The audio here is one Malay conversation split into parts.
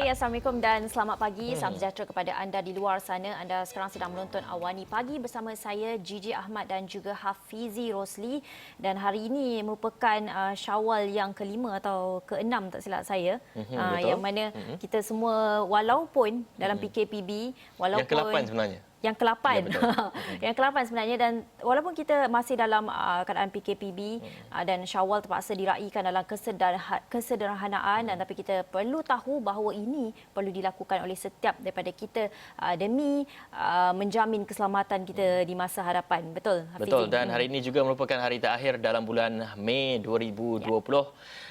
Hai, Assalamualaikum dan selamat pagi. Salam sejahtera kepada anda di luar sana. Anda sekarang sedang menonton Awani Pagi bersama saya, Gigi Ahmad dan juga Hafizi Rosli. Dan hari ini merupakan Syawal yang kelima atau keenam tak silap saya. Betul. Yang mana kita semua walaupun dalam PKPB, walaupun... Yang ke-8 sebenarnya. Yang ke-8. Ya, betul. Yang ke-8 sebenarnya, dan walaupun kita masih dalam keadaan PKPB dan Syawal terpaksa diraikan dalam kesederhanaan, dan tapi kita perlu tahu bahawa ini perlu dilakukan oleh setiap daripada kita demi menjamin keselamatan kita di masa hadapan. Betul, Hafizi? Betul, dan hari ini juga merupakan hari terakhir dalam bulan Mei 2020. Ya.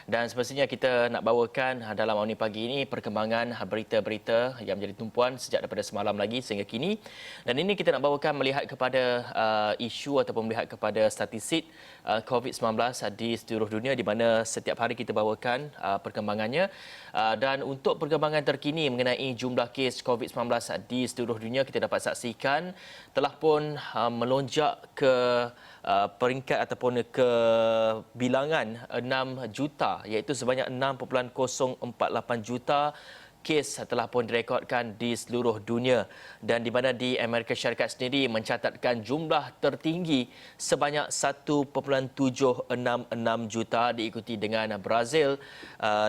Dan semestinya kita nak bawakan dalam Awani Pagi ini perkembangan berita-berita yang menjadi tumpuan sejak daripada semalam lagi sehingga kini. Dan ini kita nak bawakan melihat kepada isu ataupun melihat kepada statistik COVID-19 di seluruh dunia, di mana setiap hari kita bawakan perkembangannya. Dan untuk perkembangan terkini mengenai jumlah kes COVID-19 di seluruh dunia, kita dapat saksikan telah pun melonjak ke peringkat ataupun ke bilangan 6 juta, iaitu sebanyak 6.048 juta kes telah pun direkodkan di seluruh dunia, dan di mana di Amerika Syarikat sendiri mencatatkan jumlah tertinggi sebanyak 1.766 juta, diikuti dengan Brazil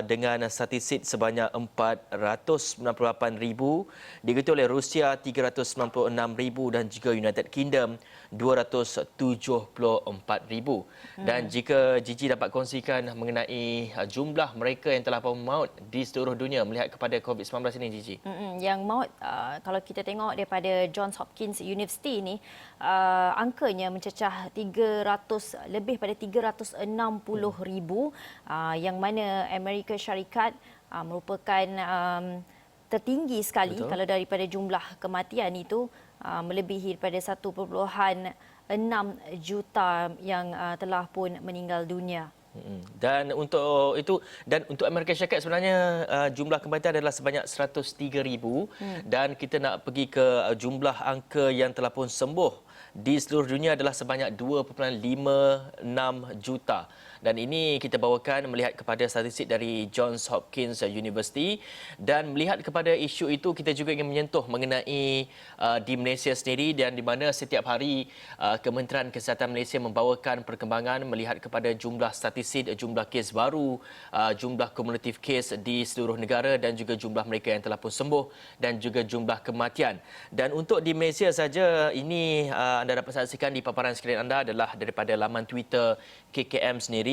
dengan statistik sebanyak 498,000, diikuti oleh Rusia 396,000 dan juga United Kingdom 274,000. Dan jika Gigi dapat kongsikan mengenai jumlah mereka yang telah pun maut di seluruh dunia melihat kepada COVID-19 ini, Gigi. Yang maut, kalau kita tengok daripada Johns Hopkins University ini, angkanya mencecah lebih pada 360,000, yang mana Amerika Syarikat merupakan tertinggi sekali. Betul. Kalau daripada jumlah kematian itu melebihi daripada 1.6 juta yang telah pun meninggal dunia. Dan untuk itu, dan untuk Amerika Syarikat sebenarnya jumlah kematian adalah sebanyak 103,000, dan kita nak pergi ke jumlah angka yang telah pun sembuh di seluruh dunia adalah sebanyak 2.56 juta. Dan ini kita bawakan melihat kepada statistik dari Johns Hopkins University, dan melihat kepada isu itu kita juga ingin menyentuh mengenai di Malaysia sendiri, dan di mana setiap hari Kementerian Kesihatan Malaysia membawakan perkembangan melihat kepada jumlah statistik, jumlah kes baru, jumlah kumulatif kes di seluruh negara, dan juga jumlah mereka yang telah pun sembuh dan juga jumlah kematian. Dan untuk di Malaysia saja, ini anda dapat saksikan di paparan skrin anda adalah daripada laman Twitter KKM sendiri,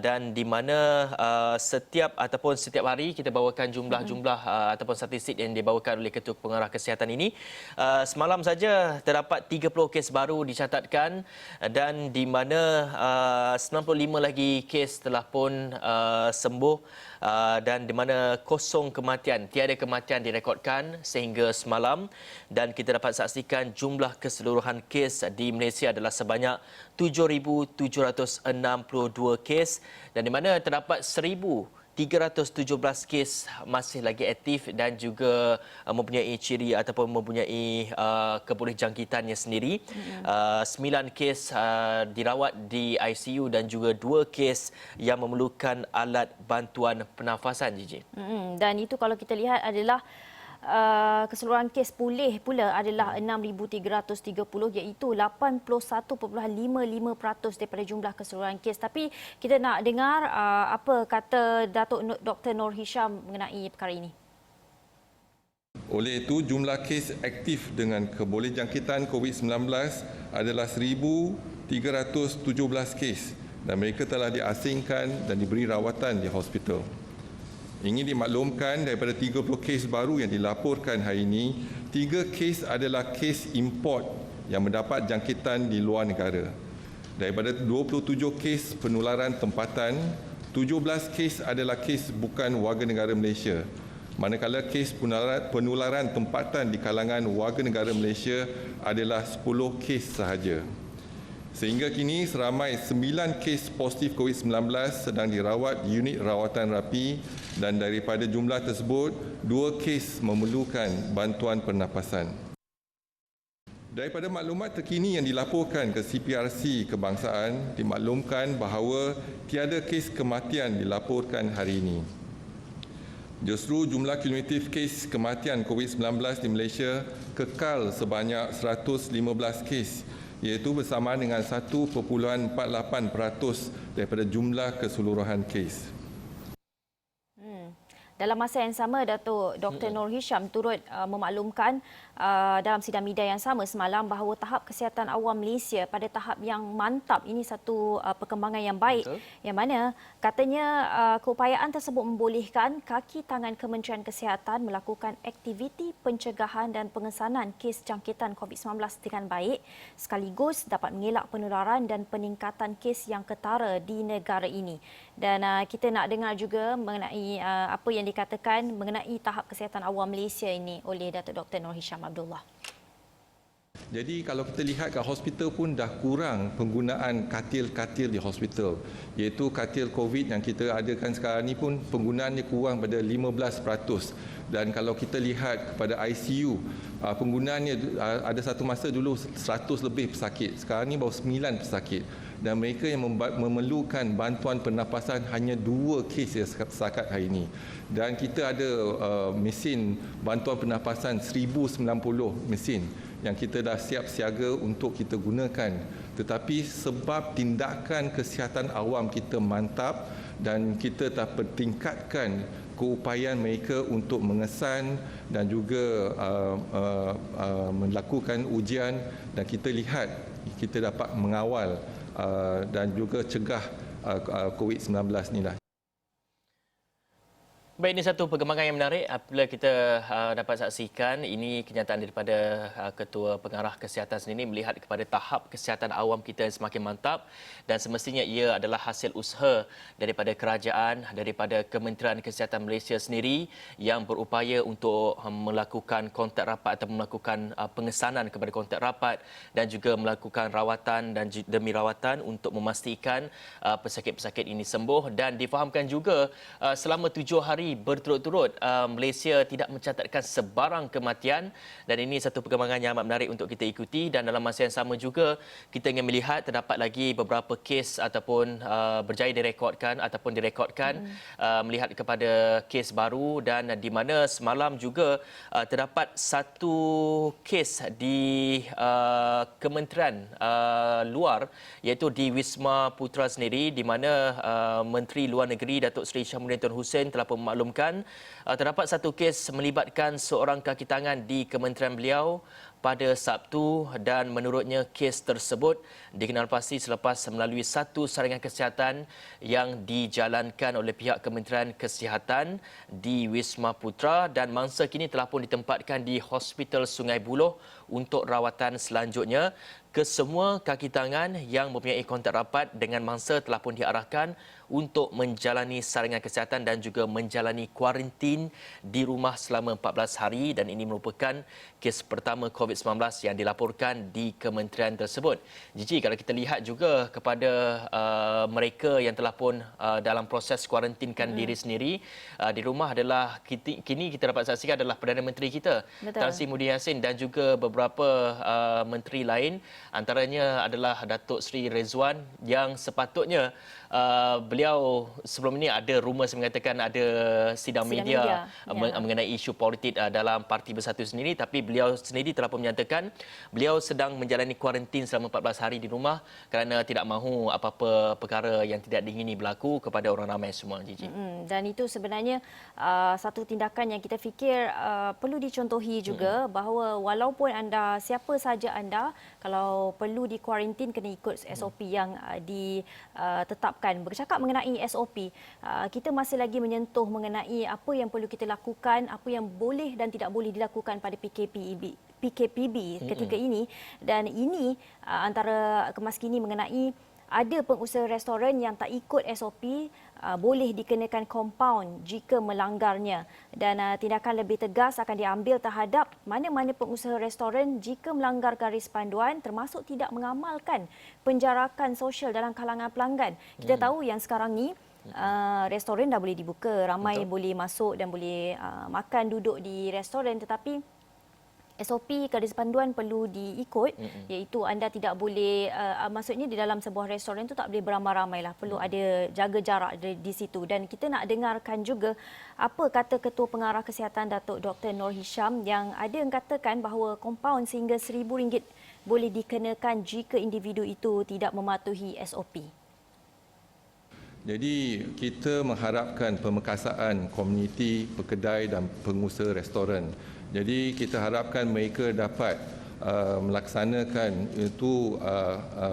dan di mana setiap hari kita bawakan jumlah ataupun statistik yang dibawakan oleh Ketua Pengarah Kesihatan ini. Semalam saja terdapat 30 kes baru dicatatkan, dan di mana 95 lagi kes telah pun sembuh, dan di mana tiada kematian direkodkan sehingga semalam. Dan kita dapat saksikan jumlah keseluruhan kes di Malaysia adalah sebanyak 7,762 kes, dan di mana terdapat 1,317 kes masih lagi aktif dan juga mempunyai ciri ataupun mempunyai kebolehjangkitannya sendiri. 9 kes dirawat di ICU dan juga 2 kes yang memerlukan alat bantuan pernafasan, Gigi. Dan itu kalau kita lihat adalah keseluruhan kes pulih pula adalah 6,330, iaitu 81.55% daripada jumlah keseluruhan kes. Tapi kita nak dengar apa kata Datuk Dr. Nur Hisham mengenai perkara ini. Oleh itu, jumlah kes aktif dengan kebolehjangkitan COVID-19 adalah 1,317 kes, dan mereka telah diasingkan dan diberi rawatan di hospital. Ingin dimaklumkan, daripada 30 kes baru yang dilaporkan hari ini, 3 kes adalah kes import yang mendapat jangkitan di luar negara. Daripada 27 kes penularan tempatan, 17 kes adalah kes bukan warga negara Malaysia. Manakala kes penularan tempatan di kalangan warga negara Malaysia adalah 10 kes sahaja. Sehingga kini seramai 9 kes positif COVID-19 sedang dirawat di unit rawatan rapi, dan daripada jumlah tersebut 2 kes memerlukan bantuan pernafasan. Daripada maklumat terkini yang dilaporkan ke CPRC Kebangsaan, dimaklumkan bahawa tiada kes kematian dilaporkan hari ini. Justru jumlah kumulatif kes kematian COVID-19 di Malaysia kekal sebanyak 115 kes, iaitu bersamaan dengan 1.48% daripada jumlah keseluruhan kes. Dalam masa yang sama, Datuk Dr. Nur Hisham turut memaklumkan dalam sidang media yang sama semalam bahawa tahap kesihatan awam Malaysia pada tahap yang mantap. Ini satu perkembangan yang baik. Betul. Yang mana katanya keupayaan tersebut membolehkan kaki tangan Kementerian Kesihatan melakukan aktiviti pencegahan dan pengesanan kes jangkitan COVID-19 dengan baik sekaligus dapat mengelak penularan dan peningkatan kes yang ketara di negara ini. Dan kita nak dengar juga mengenai apa yang dikatakan mengenai tahap kesihatan awam Malaysia ini oleh Datuk Dr. Nur Hisham Abdullah. Jadi kalau kita lihat kat hospital pun dah kurang penggunaan katil-katil di hospital. Iaitu katil COVID yang kita adakan sekarang ni pun penggunaannya kurang pada 15%. Dan kalau kita lihat kepada ICU, penggunaannya ada satu masa dulu 100 lebih pesakit. Sekarang ni baru 9 pesakit. Dan mereka yang memerlukan bantuan pernafasan hanya 2 kes setakat hari ini. Dan kita ada mesin bantuan pernafasan 1090 mesin yang kita dah siap siaga untuk kita gunakan. Tetapi sebab tindakan kesihatan awam kita mantap dan kita dah pertingkatkan keupayaan mereka untuk mengesan dan juga melakukan ujian, dan kita lihat kita dapat mengawal dan juga cegah COVID-19 ni lah. Baik, ini satu perkembangan yang menarik apabila kita dapat saksikan ini kenyataan daripada Ketua Pengarah Kesihatan sendiri melihat kepada tahap kesihatan awam kita yang semakin mantap, dan semestinya ia adalah hasil usaha daripada kerajaan, daripada Kementerian Kesihatan Malaysia sendiri yang berupaya untuk melakukan kontak rapat atau melakukan pengesanan kepada kontak rapat dan juga melakukan rawatan dan demi rawatan untuk memastikan pesakit-pesakit ini sembuh. Dan difahamkan juga selama 7 hari berturut-turut Malaysia tidak mencatatkan sebarang kematian, dan ini satu perkembangan yang amat menarik untuk kita ikuti. Dan dalam masa yang sama juga kita ingin melihat terdapat lagi beberapa kes ataupun berjaya direkodkan melihat kepada kes baru, dan di mana semalam juga terdapat satu kes di kementerian luar, iaitu di Wisma Putra sendiri, di mana Menteri Luar Negeri Datuk Seri Syamsuddin Tun Hussein telah memaklumkan terdapat satu kes melibatkan seorang kaki tangan di kementerian beliau pada Sabtu, dan menurutnya kes tersebut dikenal pasti selepas melalui satu saringan kesihatan yang dijalankan oleh pihak Kementerian Kesihatan di Wisma Putra, dan mangsa kini telah pun ditempatkan di Hospital Sungai Buloh untuk rawatan selanjutnya. Kesemua kaki tangan yang mempunyai kontak rapat dengan mangsa telah pun diarahkan untuk menjalani saringan kesihatan dan juga menjalani kuarantin di rumah selama 14 hari, dan ini merupakan kes pertama COVID-19 yang dilaporkan di kementerian tersebut. Jiji, kalau kita lihat juga kepada mereka yang telah pun dalam proses kuarantinkan diri sendiri di rumah adalah kini kita dapat saksikan adalah Perdana Menteri kita, Tan Sri Muhyiddin Yassin, dan juga beberapa menteri lain. Antaranya adalah Datuk Seri Rizwan yang sepatutnya beliau sebelum ini ada rumours mengatakan ada sidang media mengenai isu politik dalam Parti Bersatu sendiri, tapi beliau sendiri telah pun menyatakan beliau sedang menjalani kuarantin selama 14 hari di rumah kerana tidak mahu apa-apa perkara yang tidak diingini berlaku kepada orang ramai semua, Gigi. Dan itu sebenarnya satu tindakan yang kita fikir perlu dicontohi juga, bahawa walaupun anda, siapa saja anda, kalau perlu di kuarantin kena ikut SOP yang ditetapkan. Bercakap mengenai SOP, kita masih lagi menyentuh mengenai apa yang perlu kita lakukan, apa yang boleh dan tidak boleh dilakukan pada PKPB ketika ini. Dan ini antara kemas kini mengenai ada pengusaha restoran yang tak ikut SOP boleh dikenakan kompaun jika melanggarnya, dan tindakan lebih tegas akan diambil terhadap mana-mana pengusaha restoran jika melanggar garis panduan, termasuk tidak mengamalkan penjarakan sosial dalam kalangan pelanggan. Kita tahu yang sekarang ni restoran dah boleh dibuka, ramai boleh masuk dan boleh makan duduk di restoran, tetapi SOP, garis panduan perlu diikut, iaitu anda tidak boleh, maksudnya di dalam sebuah restoran itu tak boleh beramai-ramai lah, perlu ada jaga jarak di situ. Dan kita nak dengarkan juga apa kata Ketua Pengarah Kesihatan Datuk Dr. Nur Hisham yang ada mengatakan bahawa kompaun sehingga RM1,000 boleh dikenakan jika individu itu tidak mematuhi SOP. Jadi kita mengharapkan pemekasaan komuniti, pekedai dan pengusaha restoran. Jadi kita harapkan mereka dapat melaksanakan itu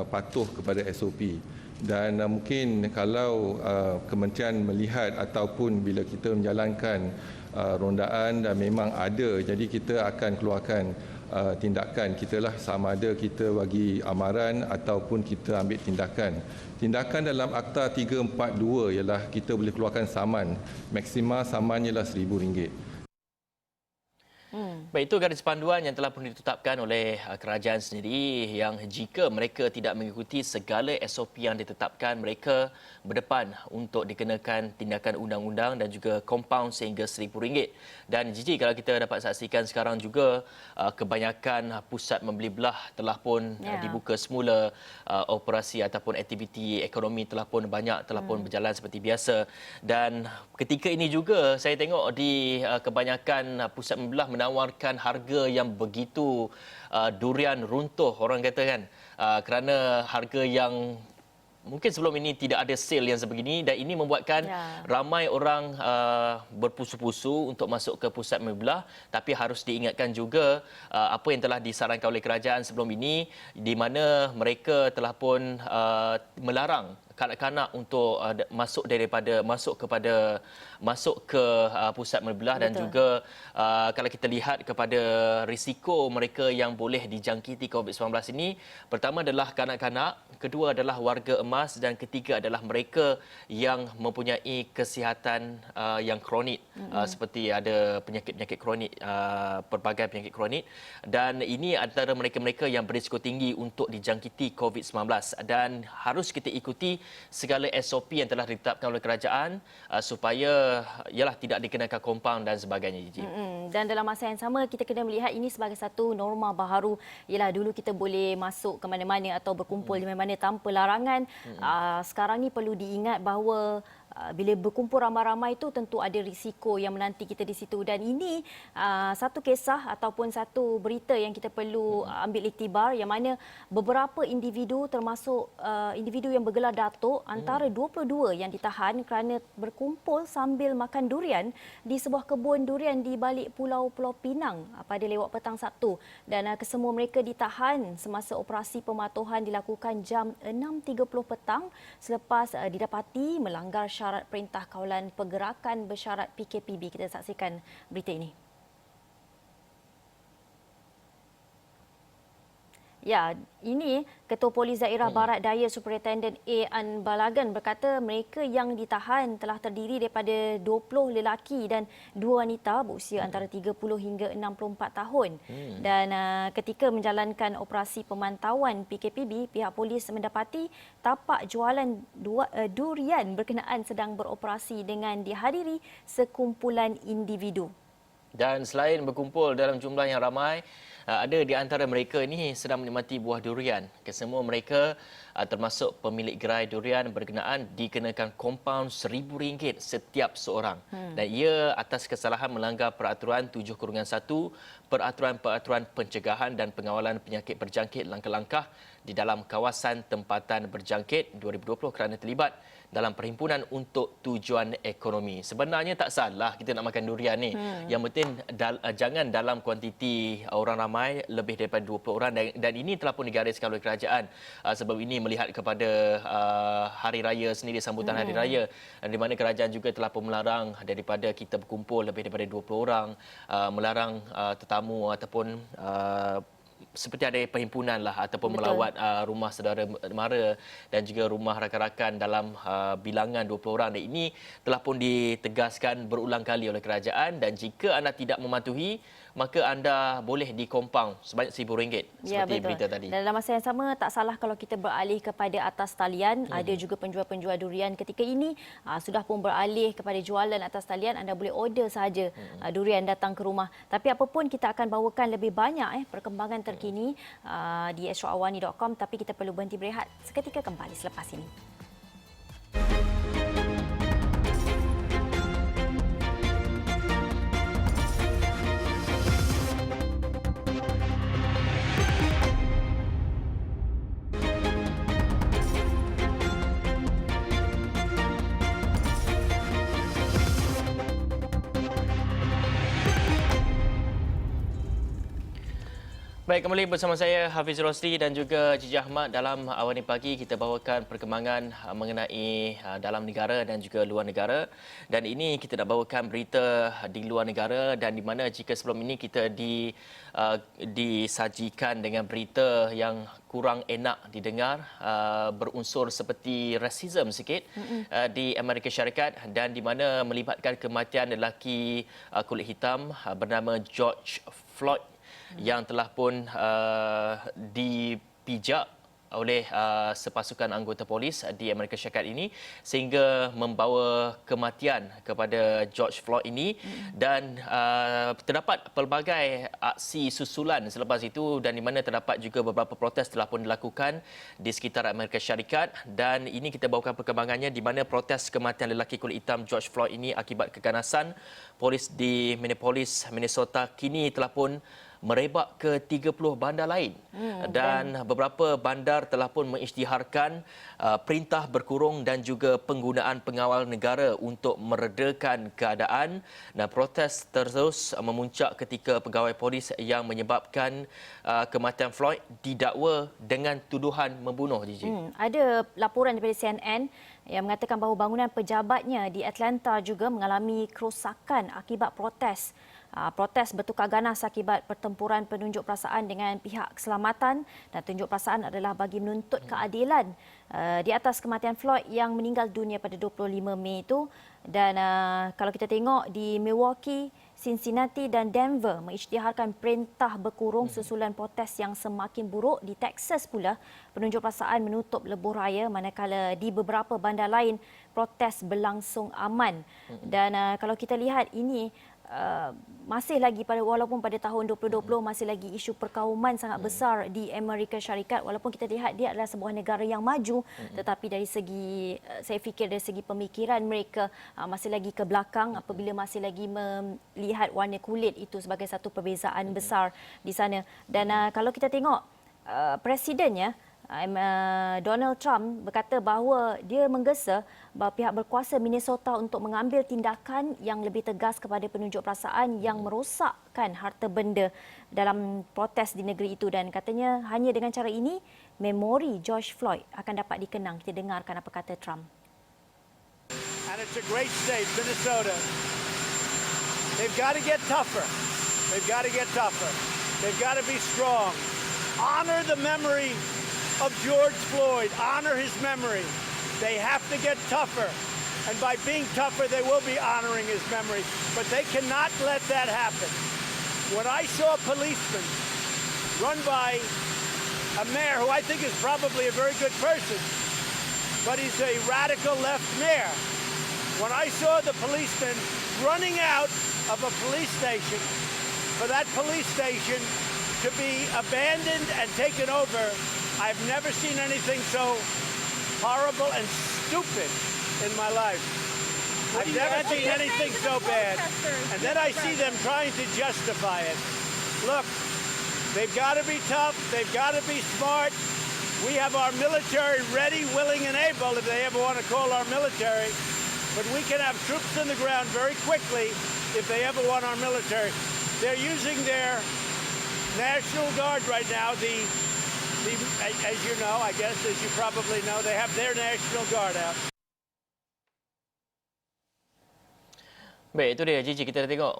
patuh kepada SOP. Dan mungkin kalau kementerian melihat ataupun bila kita menjalankan rondaan dan memang ada, jadi kita akan keluarkan tindakan. Kita lah sama ada kita bagi amaran ataupun kita ambil tindakan. Tindakan dalam Akta 342 ialah kita boleh keluarkan saman. Maksimal saman ialah RM1,000. Baik, itu garis panduan yang telah pun ditetapkan oleh kerajaan sendiri yang jika mereka tidak mengikuti segala SOP yang ditetapkan, mereka berdepan untuk dikenakan tindakan undang-undang dan juga kompaun sehingga RM1,000. Dan Gigi, kalau kita dapat saksikan sekarang juga kebanyakan pusat membeli belah telah pun dibuka semula, operasi ataupun aktiviti ekonomi telah pun berjalan seperti biasa. Dan ketika ini juga saya tengok di kebanyakan pusat membeli belah menawarkan harga yang begitu durian runtuh, orang kata kan, kerana harga yang mungkin sebelum ini tidak ada sale yang sebegini, dan ini membuatkan ramai orang berpusu-pusu untuk masuk ke pusat membelah. Tapi harus diingatkan juga apa yang telah disarankan oleh kerajaan sebelum ini, di mana mereka telah pun melarang kanak-kanak untuk masuk ke pusat membelah. Dan juga kalau kita lihat kepada risiko mereka yang boleh dijangkiti COVID-19 ini, pertama adalah kanak-kanak, kedua adalah warga emas, dan ketiga adalah mereka yang mempunyai kesihatan yang kronik, seperti ada penyakit-penyakit kronik, pelbagai penyakit kronik, dan ini antara mereka-mereka yang berisiko tinggi untuk dijangkiti COVID-19. Dan harus kita ikuti segala SOP yang telah ditetapkan oleh kerajaan supaya tidak dikenakan kompaun dan sebagainya, Gigi. Dan dalam masa yang sama kita kena melihat ini sebagai satu norma baharu. Ialah dulu kita boleh masuk ke mana-mana atau berkumpul di mana-mana tanpa larangan. Sekarang ni perlu diingat bahawa bila berkumpul ramai-ramai itu tentu ada risiko yang menanti kita di situ. Dan ini satu kisah ataupun satu berita yang kita perlu ambil iktibar, yang mana beberapa individu termasuk individu yang bergelar datuk, antara 22 yang ditahan kerana berkumpul sambil makan durian di sebuah kebun durian di balik Pulau Pinang pada lewat petang Sabtu. Dan kesemua mereka ditahan semasa operasi pematuhan dilakukan jam 6.30 petang selepas didapati melanggar syarat Perintah Kawalan Pergerakan Bersyarat PKPB. Kita saksikan berita ini. Ya, ini Ketua Polis Daerah Barat Daya Superintendent A. An Balagan berkata mereka yang ditahan telah terdiri daripada 20 lelaki dan 2 wanita berusia antara 30 hingga 64 tahun. Dan ketika menjalankan operasi pemantauan PKPB, pihak polis mendapati tapak jualan durian berkenaan sedang beroperasi dengan dihadiri sekumpulan individu. Dan selain berkumpul dalam jumlah yang ramai, ada di antara mereka ini sedang menikmati buah durian. Kesemua mereka termasuk pemilik gerai durian berkenaan dikenakan kompaun RM1,000 setiap seorang. Dan ia atas kesalahan melanggar peraturan 7/1 Peraturan Pencegahan dan Pengawalan Penyakit Berjangkit Langkah-Langkah di dalam kawasan tempatan berjangkit 2020 kerana terlibat dalam perhimpunan untuk tujuan ekonomi. Sebenarnya tak salah kita nak makan durian ni. Yang penting jangan dalam kuantiti orang ramai lebih daripada 20 orang, dan ini telah pun digariskan oleh kerajaan sebab ini melihat kepada hari raya sendiri, sambutan hari raya, di mana kerajaan juga telah pun melarang daripada kita berkumpul lebih daripada 20 orang, melarang tetamu ataupun seperti ada perhimpunan lah ataupun melawat rumah saudara mara dan juga rumah rakan-rakan dalam bilangan 20 orang. Dan ini telah pun ditegaskan berulang kali oleh kerajaan, dan jika anda tidak mematuhi, maka anda boleh dikompang sebanyak RM1,000 seperti berita tadi. Dan dalam masa yang sama, tak salah kalau kita beralih kepada atas talian. Ada juga penjual-penjual durian ketika ini sudah pun beralih kepada jualan atas talian. Anda boleh order sahaja durian datang ke rumah. Tapi apapun, kita akan bawakan lebih banyak perkembangan terkini di astroawani.com. Tapi kita perlu berhenti berehat. Seketika kembali selepas ini. Baik, kembali bersama saya Hafiz Rosli dan juga Cici Ahmad. Dalam Awani Pagi kita bawakan perkembangan mengenai dalam negara dan juga luar negara. Dan ini kita nak bawakan berita di luar negara, dan di mana jika sebelum ini kita disajikan dengan berita yang kurang enak didengar, berunsur seperti rasism sikit di Amerika Syarikat, dan di mana melibatkan kematian lelaki kulit hitam bernama George Floyd yang telah pun dipijak oleh sepasukan anggota polis di Amerika Syarikat ini, sehingga membawa kematian kepada George Floyd ini. Dan terdapat pelbagai aksi susulan selepas itu, dan di mana terdapat juga beberapa protes telah pun dilakukan di sekitar Amerika Syarikat. Dan ini kita bawakan perkembangannya, di mana protes kematian lelaki kulit hitam George Floyd ini akibat keganasan polis di Minneapolis, Minnesota kini telah pun merebak ke 30 bandar lain. Dan beberapa bandar telah pun mengisytiharkan perintah berkurung dan juga penggunaan pengawal negara untuk meredakan keadaan. Dan protes terus memuncak ketika pegawai polis yang menyebabkan kematian Floyd didakwa dengan tuduhan membunuh. Ada laporan daripada CNN yang mengatakan bahawa bangunan pejabatnya di Atlanta juga mengalami kerosakan akibat protes. Protes bertukar ganas akibat pertempuran penunjuk perasaan dengan pihak keselamatan, dan tunjuk perasaan adalah bagi menuntut keadilan di atas kematian Floyd yang meninggal dunia pada 25 Mei itu. Dan kalau kita tengok di Milwaukee, Cincinnati dan Denver mengisytiharkan perintah berkurung susulan protes yang semakin buruk. Di Texas pula, penunjuk perasaan menutup lebuh raya, manakala di beberapa bandar lain protes berlangsung aman. Dan kalau kita lihat ini masih lagi walaupun pada tahun 2020 masih lagi isu perkauman sangat besar di Amerika Syarikat, walaupun kita lihat dia adalah sebuah negara yang maju, tetapi dari segi saya fikir dari segi pemikiran mereka masih lagi ke belakang apabila masih lagi melihat warna kulit itu sebagai satu perbezaan besar di sana. Dan kalau kita tengok presidennya Donald Trump berkata bahawa dia menggesa bahawa pihak berkuasa Minnesota untuk mengambil tindakan yang lebih tegas kepada penunjuk perasaan yang merosakkan harta benda dalam protes di negeri itu. Dan katanya hanya dengan cara ini memori George Floyd akan dapat dikenang. Kita dengarkan apa kata Trump. And it's a great state, Minnesota. They've got to get tougher. They've got to get tougher. They've got to be strong. Honor the memory of George Floyd. Honor his memory. They have to get tougher. And by being tougher, they will be honoring his memory. But they cannot let that happen. When I saw a policeman run by a mayor who I think is probably a very good person, but he's a radical left mayor. When I saw the policeman running out of a police station, for that police station to be abandoned and taken over, I've never seen anything so horrible and stupid in my life. I've never seen anything so bad. And then I see them trying to justify it. Look, they've got to be tough. They've got to be smart. We have our military ready, willing, and able if they ever want to call our military. But we can have troops on the ground very quickly if they ever want our military. They're using their National Guard right now. As you know, I guess, as you probably know, they have their National Guard out. Baik, itu dia Gigi. Kita dah tengok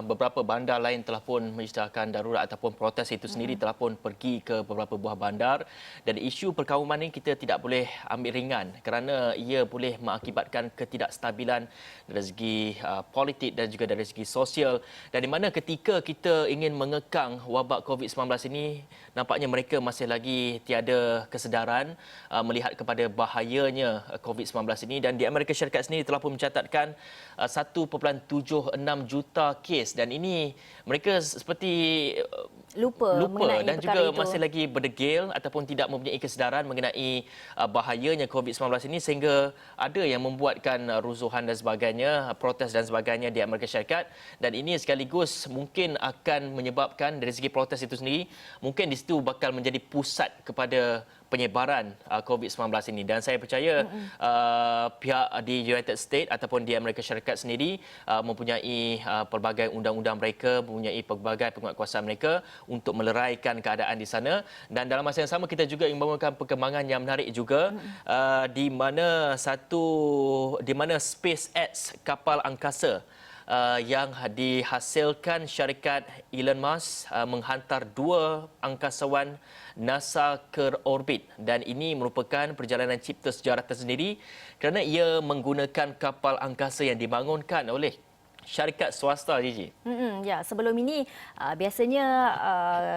beberapa bandar lain telah pun mengisytiharkan darurat ataupun protes itu sendiri telah pun pergi ke beberapa buah bandar, dan isu perkauman ini kita tidak boleh ambil ringan kerana ia boleh mengakibatkan ketidakstabilan dari segi politik dan juga dari segi sosial, dan di mana ketika kita ingin mengekang wabak COVID-19 ini, nampaknya mereka masih lagi tiada kesedaran melihat kepada bahayanya COVID-19 ini. Dan di Amerika Syarikat sendiri telah pun mencatatkan 1.76 juta kes, dan ini mereka seperti lupa mengenai dan perkara juga itu. masih lagi berdegil ataupun tidak mempunyai kesedaran mengenai bahayanya COVID-19 ini, sehingga ada yang membuatkan rusuhan dan sebagainya, protes dan sebagainya di Amerika Syarikat, dan ini sekaligus mungkin akan menyebabkan dari segi protes itu sendiri, mungkin di situ bakal menjadi pusat kepada penyebaran COVID-19 ini. Dan saya percaya pihak di United States ataupun di Amerika Syarikat sendiri mempunyai pelbagai undang-undang mereka, mempunyai pelbagai penguatkuasaan mereka untuk meleraikan keadaan di sana. Dan dalam masa yang sama kita juga ingin membawakan perkembangan yang menarik juga di mana SpaceX, kapal angkasa yang dihasilkan syarikat Elon Musk, menghantar 2 angkasawan NASA ke orbit, dan ini merupakan perjalanan cipta sejarah tersendiri kerana ia menggunakan kapal angkasa yang dibangunkan oleh syarikat swasta, Gigi. Ya, sebelum ini biasanya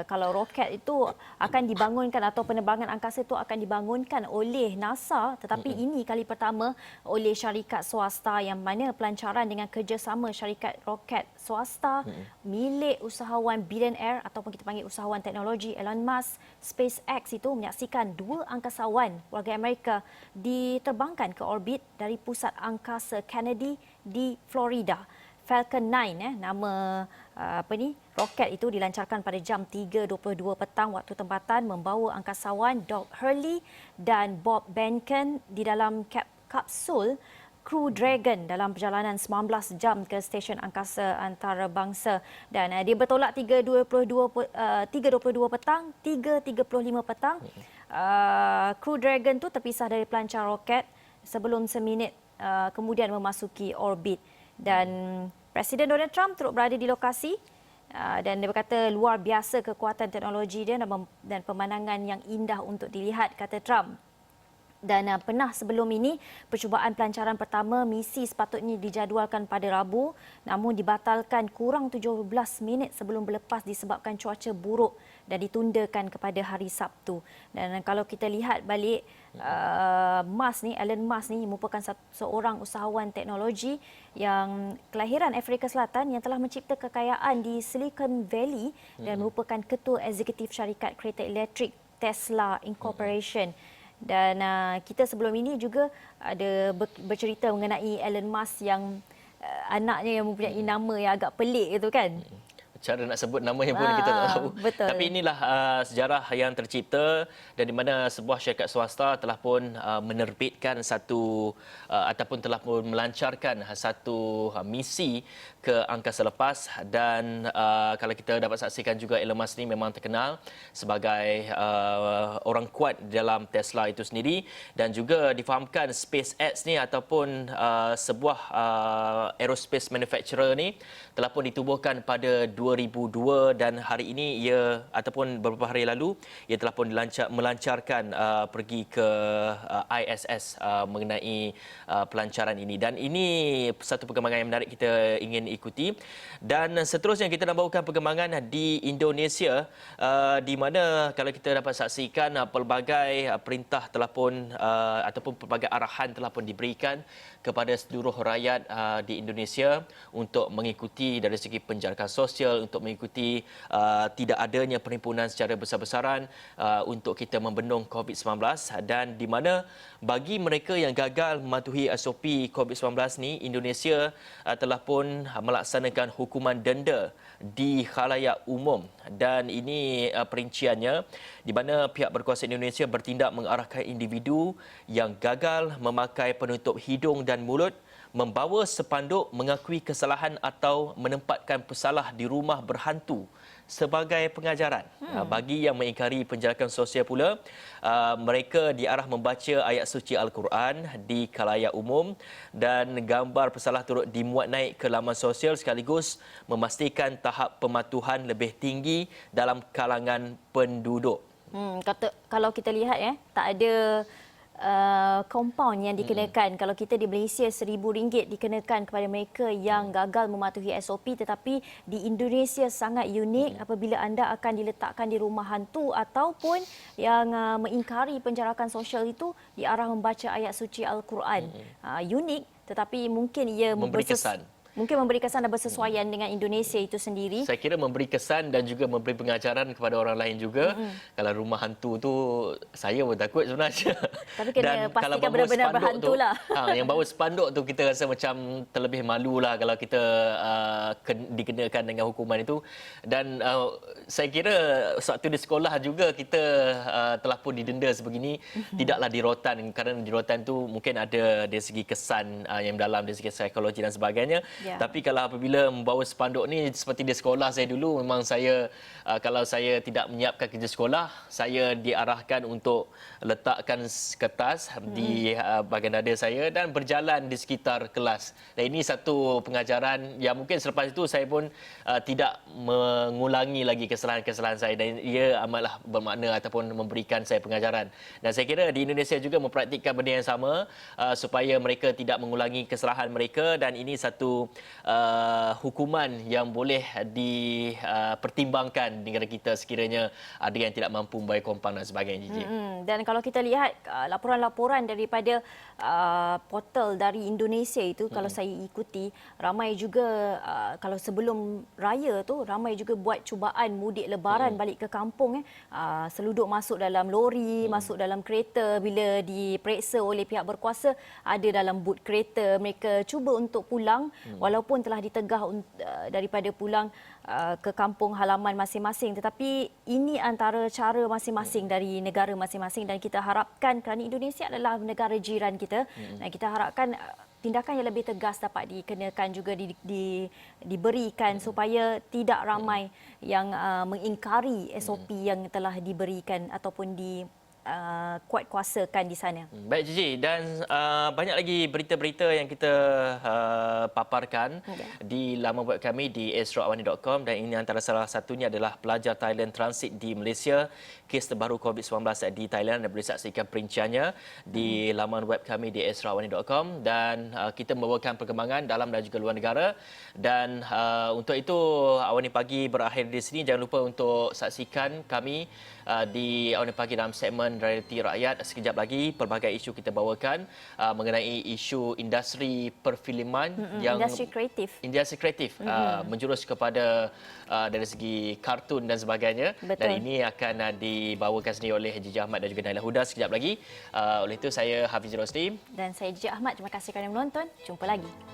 kalau roket itu akan dibangunkan atau penerbangan angkasa itu akan dibangunkan oleh NASA, tetapi ini kali pertama oleh syarikat swasta, yang mana pelancaran dengan kerjasama syarikat roket swasta milik usahawan billionaire ataupun kita panggil usahawan teknologi Elon Musk, SpaceX itu menyaksikan 2 angkasawan warga Amerika diterbangkan ke orbit dari pusat angkasa Kennedy di Florida. Falcon 9 nama roket itu dilancarkan pada jam 3.22 petang waktu tempatan, membawa angkasawan Doug Hurley dan Bob Behnken di dalam kapsul Crew Dragon dalam perjalanan 19 jam ke stesen angkasa antarabangsa, dan dia bertolak 3.22 petang, 3.35 petang. Crew Dragon tu terpisah dari pelancar roket sebelum seminit kemudian memasuki orbit. Dan Presiden Donald Trump turut berada di lokasi dan dia berkata luar biasa kekuatan teknologi dia dan pemandangan yang indah untuk dilihat, kata Trump. Dan pernah sebelum ini percubaan pelancaran pertama misi sepatutnya dijadualkan pada Rabu, namun dibatalkan kurang 17 minit sebelum berlepas disebabkan cuaca buruk dan ditundakan kepada hari Sabtu. Dan kalau kita lihat balik, Elon Musk ni merupakan seorang usahawan teknologi yang kelahiran Afrika Selatan yang telah mencipta kekayaan di Silicon Valley dan merupakan ketua eksekutif syarikat kereta elektrik Tesla Incorporation. Dan kita sebelum ini juga ada bercerita mengenai Elon Musk yang anaknya yang mempunyai nama yang agak pelik itu kan. Cara nak sebut namanya pun kita tak tahu. Betul. Tapi inilah sejarah yang tercipta, dan di mana sebuah syarikat swasta telah pun menerbitkan ataupun telah pun melancarkan satu misi ke angkasa lepas. Dan kalau kita dapat saksikan juga, Elon Musk ni memang terkenal sebagai orang kuat dalam Tesla itu sendiri, dan juga difahamkan SpaceX ni ataupun sebuah aerospace manufacturer ni telah pun ditubuhkan pada 2002, dan hari ini ia ataupun beberapa hari lalu ia telah pun melancarkan pergi ke ISS mengenai pelancaran ini. Dan ini satu perkembangan yang menarik kita ingin ikuti. Dan seterusnya kita nak bawakan perkembangan di Indonesia, di mana kalau kita dapat saksikan pelbagai perintah telah pun ataupun pelbagai arahan telah pun diberikan kepada seluruh rakyat di Indonesia untuk mengikuti dari segi penjarakan sosial, untuk mengikuti tidak adanya perhimpunan secara besar-besaran untuk kita membendung COVID-19. Dan di mana bagi mereka yang gagal mematuhi SOP COVID-19 ni, Indonesia telah pun melaksanakan hukuman denda di khalayak umum. Dan ini perinciannya, di mana pihak berkuasa Indonesia bertindak mengarahkan individu yang gagal memakai penutup hidung dan mulut, membawa sepanduk mengakui kesalahan atau menempatkan pesalah di rumah berhantu sebagai pengajaran. Bagi yang mengingkari penjarakan sosial pula, mereka diarah membaca ayat suci Al-Quran di khalayak umum dan gambar pesalah turut dimuat naik ke laman sosial sekaligus memastikan tahap pematuhan lebih tinggi dalam kalangan penduduk. Kalau kita lihat tak ada compound yang dikenakan. Kalau kita di Malaysia RM1,000 dikenakan kepada mereka yang gagal mematuhi SOP, tetapi di Indonesia sangat unik apabila anda akan diletakkan di rumah hantu ataupun yang mengingkari penjarakan sosial itu diarah membaca ayat suci Al-Quran. Unik, tetapi mungkin ia Memberi kesan. Mungkin memberi kesan dan bersesuaian dengan Indonesia itu sendiri. Saya kira memberi kesan dan juga memberi pengajaran kepada orang lain juga. Kalau rumah hantu tu, saya pun takut sebenarnya. Tapi kena pastikan bawa benar-benar spanduk berhantu tu, lah. Yang bawa spanduk tu kita rasa macam terlebih malu lah kalau kita dikenakan dengan hukuman itu. Dan saya kira waktu di sekolah juga kita telah pun didenda sebegini. Tidaklah dirotan, kerana dirotan tu mungkin ada dari segi kesan yang dalam, dari segi psikologi dan sebagainya. Ya. Tapi kalau apabila membawa spanduk ni seperti di sekolah saya dulu, memang saya kalau saya tidak menyiapkan kerja sekolah, saya diarahkan untuk letakkan kertas di bahagian dada saya dan berjalan di sekitar kelas. Dan ini satu pengajaran yang mungkin selepas itu saya pun tidak mengulangi lagi kesalahan-kesalahan saya, dan ia amatlah bermakna ataupun memberikan saya pengajaran. Dan saya kira di Indonesia juga mempraktikkan benda yang sama supaya mereka tidak mengulangi kesalahan mereka, dan ini satu hukuman yang boleh dipertimbangkan di negara kita sekiranya ada yang tidak mampu membayar kompaun dan sebagainya. Dan kalau kita lihat laporan-laporan daripada portal dari Indonesia itu, kalau saya ikuti, ramai juga kalau sebelum raya tu ramai juga buat cubaan mudik lebaran balik ke kampung, seluduk masuk dalam lori, masuk dalam kereta. Bila diperiksa oleh pihak berkuasa, ada dalam but kereta. Mereka cuba untuk pulang walaupun telah ditegah daripada pulang ke kampung halaman masing-masing, tetapi ini antara cara masing-masing dari negara masing-masing, dan kita harapkan kerana Indonesia adalah negara jiran kita, dan kita harapkan tindakan yang lebih tegas dapat dikenakan juga diberikan supaya tidak ramai yang mengingkari SOP yang telah diberikan ataupun kuat kuasakan di sana. Baik Gigi, dan banyak lagi berita-berita yang kita paparkan di laman web kami di esrawani.com, dan ini antara salah satunya adalah pelajar Thailand transit di Malaysia. Kes terbaru COVID-19 di Thailand, dan boleh saksikan perinciannya di laman web kami di esrawani.com, dan kita membawakan perkembangan dalam dan juga luar negara. Dan untuk itu Awani Pagi berakhir di sini. Jangan lupa untuk saksikan kami di Awani Pagi dalam segmen Realiti Rakyat. Sekejap lagi pelbagai isu kita bawakan mengenai isu industri perfilman yang industri kreatif menjurus kepada dari segi kartun dan sebagainya. Betul. Dan ini akan dibawakan sendiri oleh Gigi Ahmad dan juga Naila Huda sekejap lagi. Oleh itu saya Hafiz Rosli dan saya Gigi Ahmad. Terima kasih kerana menonton. Jumpa lagi.